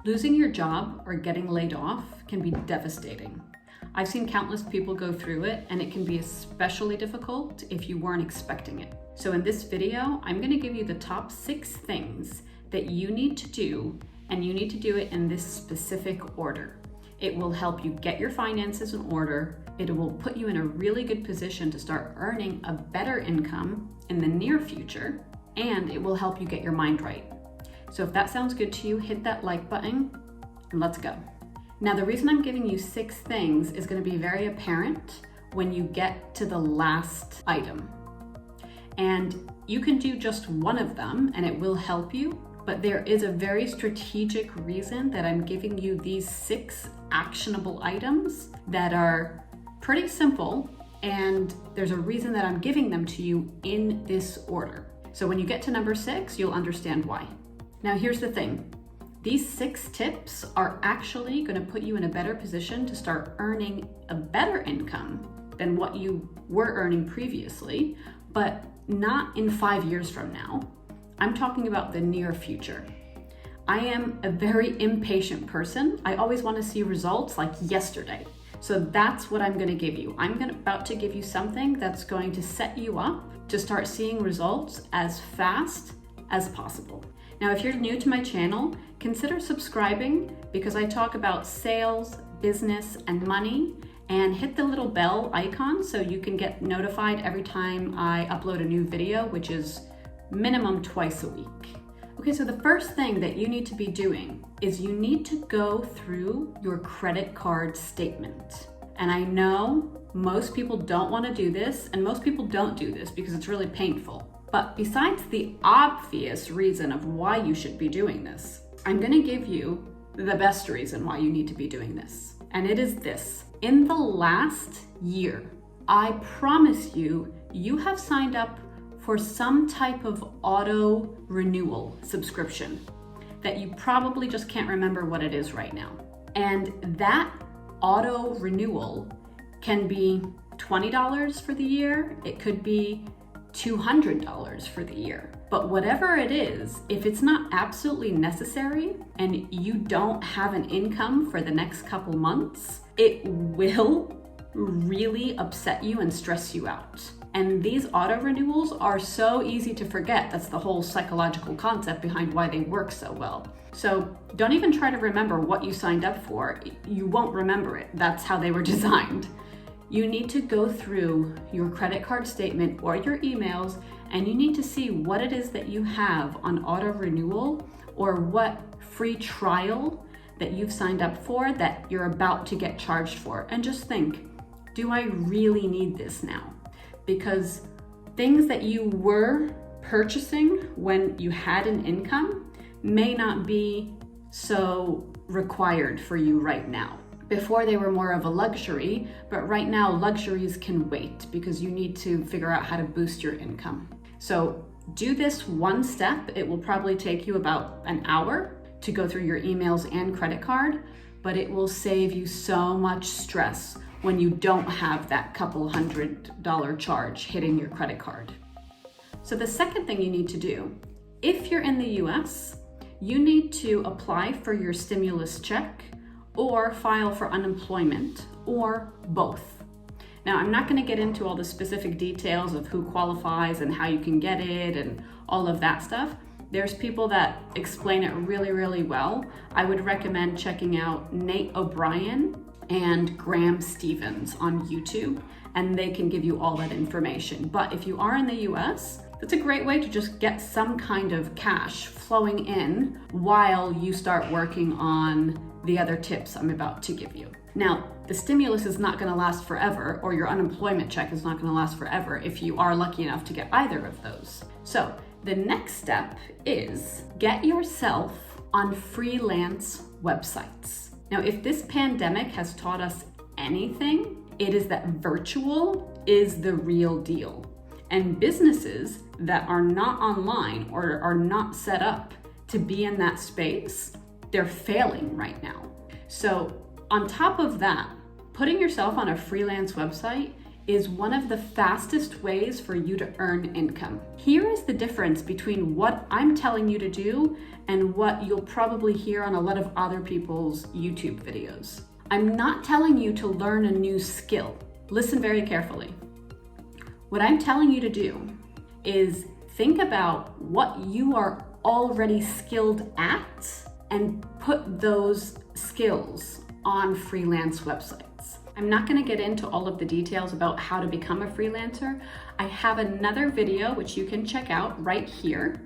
Losing your job or getting laid off can be devastating. I've seen countless people go through it, and it can be especially difficult if you weren't expecting it. So in this video, I'm going to give you the top 6 things that you need to do, and you need to do it in this specific order. It will help you get your finances in order. It will put you in a really good position to start earning a better income in the near future, and it will help you get your mind right. So if that sounds good to you, hit that like button and let's go. Now, the reason I'm giving you 6 things is going to be very apparent when you get to the last item. And you can do just one of them and it will help you, but there is a very strategic reason that I'm giving you these 6 actionable items that are pretty simple, and there's a reason that I'm giving them to you in this order. So when you get to number 6, you'll understand why. Now, here's the thing. These 6 tips are actually going to put you in a better position to start earning a better income than what you were earning previously, but not in 5 years from now. I'm talking about the near future. I am a very impatient person. I always want to see results like yesterday. So that's what I'm going to give you. I'm about to give you something that's going to set you up to start seeing results as fast as possible. Now, if you're new to my channel, consider subscribing because I talk about sales, business, and money, and hit the little bell icon so you can get notified every time I upload a new video, which is minimum twice a week. Okay, so the first thing that you need to be doing is you need to go through your credit card statement. And I know most people don't want to do this, and most people don't do this because it's really painful. But besides the obvious reason of why you should be doing this, I'm going to give you the best reason why you need to be doing this. And it is this. In the last year, I promise you, you have signed up for some type of auto renewal subscription that you probably just can't remember what it is right now. And that auto renewal can be $20 for the year. It could be $200 for the year. But whatever it is, if it's not absolutely necessary and you don't have an income for the next couple months, it will really upset you and stress you out. And these auto renewals are so easy to forget. That's the whole psychological concept behind why they work so well. So don't even try to remember what you signed up for. You won't remember it. That's how they were designed. You need to go through your credit card statement or your emails, and you need to see what it is that you have on auto renewal or what free trial that you've signed up for that you're about to get charged for. And just think, do I really need this now? Because things that you were purchasing when you had an income may not be so required for you right now. Before they were more of a luxury, but right now luxuries can wait because you need to figure out how to boost your income. So do this one step. It will probably take you about an hour to go through your emails and credit card, but it will save you so much stress when you don't have that couple $100 charge hitting your credit card. So the second thing you need to do, if you're in the US, you need to apply for your stimulus check or file for unemployment, or both. Now, I'm not going to get into all the specific details of who qualifies and how you can get it and all of that stuff. There's people that explain it really, really well. I would recommend checking out Nate O'Brien and Graham Stevens on YouTube, and they can give you all that information. But if you are in the US, that's a great way to just get some kind of cash flowing in while you start working on the other tips I'm about to give you. Now, the stimulus is not going to last forever, or your unemployment check is not going to last forever if you are lucky enough to get either of those. So the next step is get yourself on freelance websites. Now, if this pandemic has taught us anything, it is that virtual is the real deal. And businesses that are not online or are not set up to be in that space, they're failing right now. So on top of that, putting yourself on a freelance website is one of the fastest ways for you to earn income. Here is the difference between what I'm telling you to do and what you'll probably hear on a lot of other people's YouTube videos. I'm not telling you to learn a new skill. Listen very carefully. What I'm telling you to do is think about what you are already skilled at and put those skills on freelance websites. I'm not going to get into all of the details about how to become a freelancer. I have another video which you can check out right here.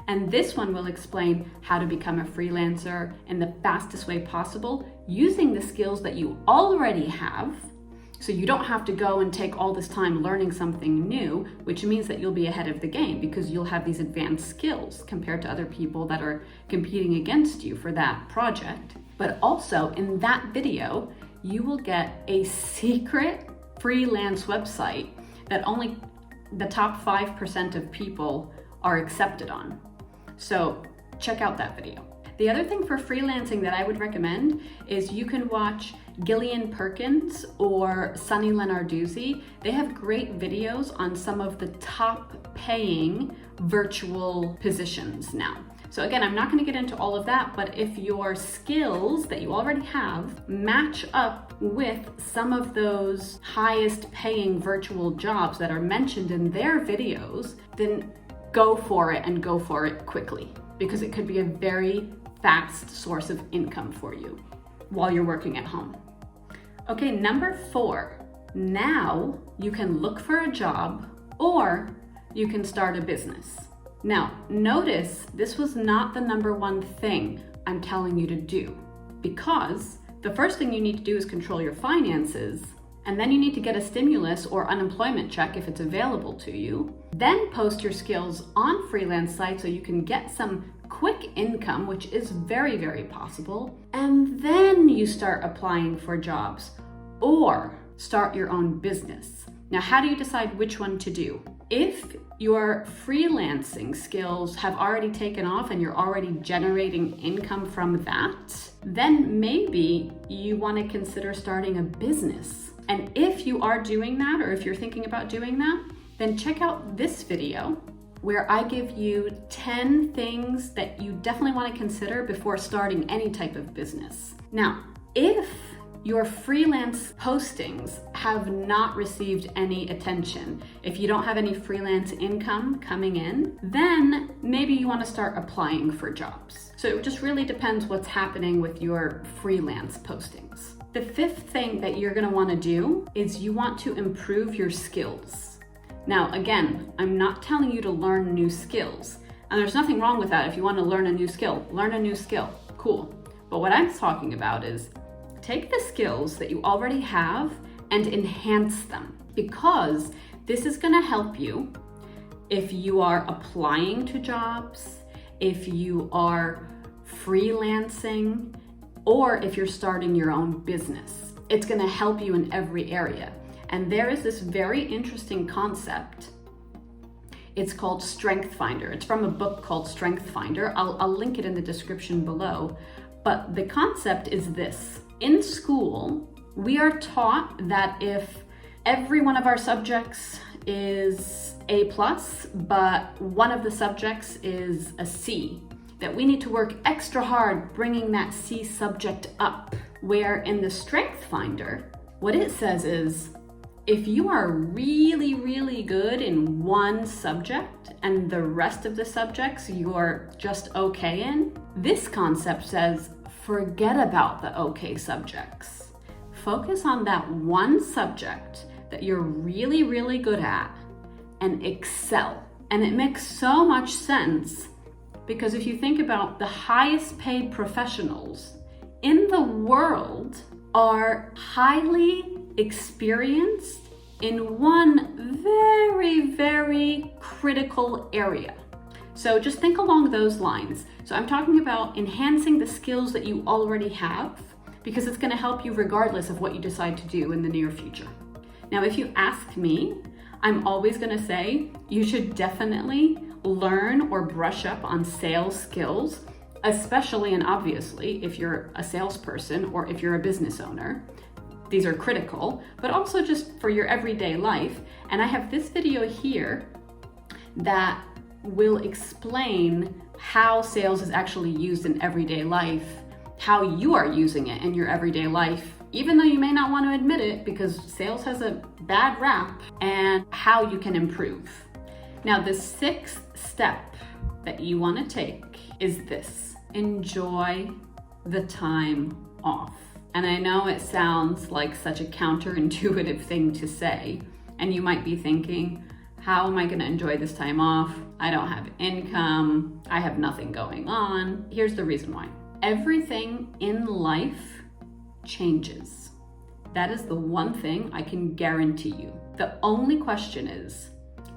And this one will explain how to become a freelancer in the fastest way possible using the skills that you already have. So you don't have to go and take all this time learning something new, which means that you'll be ahead of the game because you'll have these advanced skills compared to other people that are competing against you for that project. But also in that video, you will get a secret freelance website that only the top 5% of people are accepted on. So check out that video. The other thing for freelancing that I would recommend is you can watch Gillian Perkins or Sunny Lenarduzzi. They have great videos on some of the top paying virtual positions now. So again, I'm not going to get into all of that, but if your skills that you already have match up with some of those highest paying virtual jobs that are mentioned in their videos, then go for it and go for it quickly, because it could be a very fast source of income for you while you're working at home. Okay, number 4, now you can look for a job or you can start a business. Now, notice this was not the number 1 thing I'm telling you to do, because the first thing you need to do is control your finances, and then you need to get a stimulus or unemployment check if it's available to you. Then post your skills on freelance sites so you can get some quick income, which is very, very possible. And then you start applying for jobs or start your own business. Now, how do you decide which one to do? If your freelancing skills have already taken off and you're already generating income from that, then maybe you want to consider starting a business. And if you are doing that, or if you're thinking about doing that, then check out this video where I give you 10 things that you definitely want to consider before starting any type of business. Now, if your freelance postings have not received any attention, if you don't have any freelance income coming in, then maybe you want to start applying for jobs. So it just really depends what's happening with your freelance postings. The 5th thing that you're going to want to do is you want to improve your skills. Now, again, I'm not telling you to learn new skills, and there's nothing wrong with that. If you want to learn a new skill, cool. But what I'm talking about is take the skills that you already have and enhance them, because this is going to help you if you are applying to jobs, if you are freelancing, or if you're starting your own business. It's going to help you in every area. And there is this very interesting concept. It's called Strength Finder. It's from a book called Strength Finder. I'll link it in the description below. But the concept is this. In school, we are taught that if every one of our subjects is A+, but one of the subjects is a C, that we need to work extra hard bringing that C subject up. Where in the Strength Finder, what it says is, if you are really, really good in one subject and the rest of the subjects you're just okay in, this concept says, forget about the okay subjects. Focus on that one subject that you're really, really good at and excel. And it makes so much sense because if you think about the highest paid professionals in the world are highly experienced in one very, very critical area. So just think along those lines. So I'm talking about enhancing the skills that you already have, because it's going to help you regardless of what you decide to do in the near future. Now, if you ask me, I'm always going to say you should definitely learn or brush up on sales skills, especially and obviously if you're a salesperson or if you're a business owner. these are critical, but also just for your everyday life. And I have this video here that will explain how sales is actually used in everyday life, how you are using it in your everyday life, even though you may not want to admit it because sales has a bad rap, and how you can improve. Now, the sixth step that you want to take is this: enjoy the time off. And I know it sounds like such a counterintuitive thing to say, and you might be thinking, how am I going to enjoy this time off? I don't have income. I have nothing going on. Here's the reason why. Everything in life changes. That is the one thing I can guarantee you. The only question is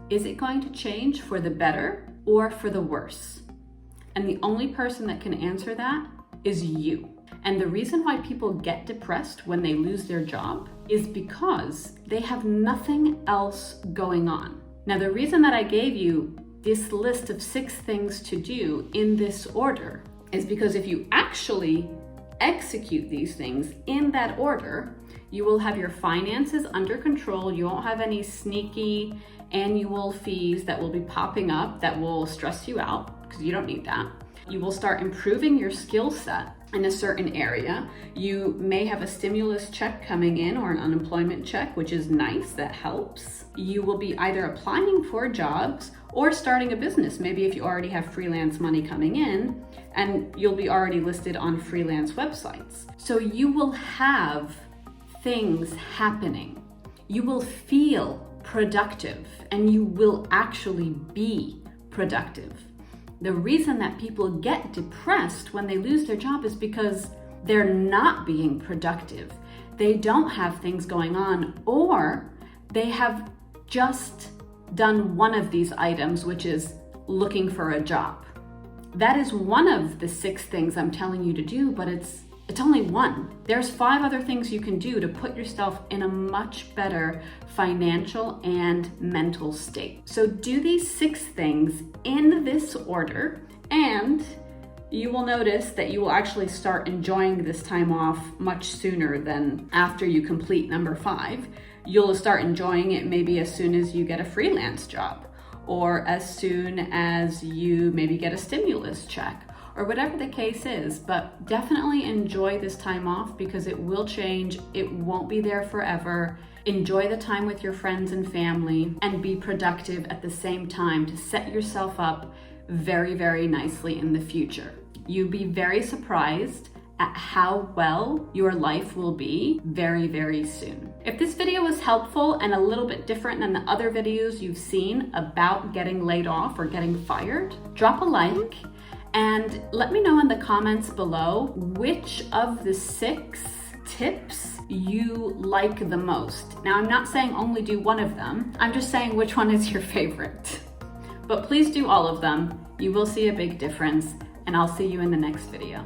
it going to change for the better or for the worse? And the only person that can answer that is you. And the reason why people get depressed when they lose their job is because they have nothing else going on. Now, the reason that I gave you this list of 6 things to do in this order is because if you actually execute these things in that order, you will have your finances under control. You won't have any sneaky annual fees that will be popping up that will stress you out, because you don't need that. You will start improving your skill set in a certain area. You may have a stimulus check coming in or an unemployment check, which is nice, that helps. You will be either applying for jobs or starting a business. Maybe if you already have freelance money coming in, and you'll be already listed on freelance websites. So you will have things happening. You will feel productive, and you will actually be productive. The reason that people get depressed when they lose their job is because they're not being productive. They don't have things going on, or they have just done one of these items, which is looking for a job. That is one of the 6 things I'm telling you to do, but it's only one. There's 5 other things you can do to put yourself in a much better financial and mental state. So do these 6 things in this order, and you will notice that you will actually start enjoying this time off much sooner than after you complete number 5. You'll start enjoying it maybe as soon as you get a freelance job, or as soon as you maybe get a stimulus check, or whatever the case is. But definitely enjoy this time off, because it will change. It won't be there forever. Enjoy the time with your friends and family, and be productive at the same time to set yourself up very, very nicely in the future. You'll be very surprised at how well your life will be very, very soon. If this video was helpful and a little bit different than the other videos you've seen about getting laid off or getting fired, drop a like and let me know in the comments below which of the 6 tips you like the most. Now, I'm not saying only do one of them. I'm just saying which one is your favorite. But please do all of them. You will see a big difference, and I'll see you in the next video.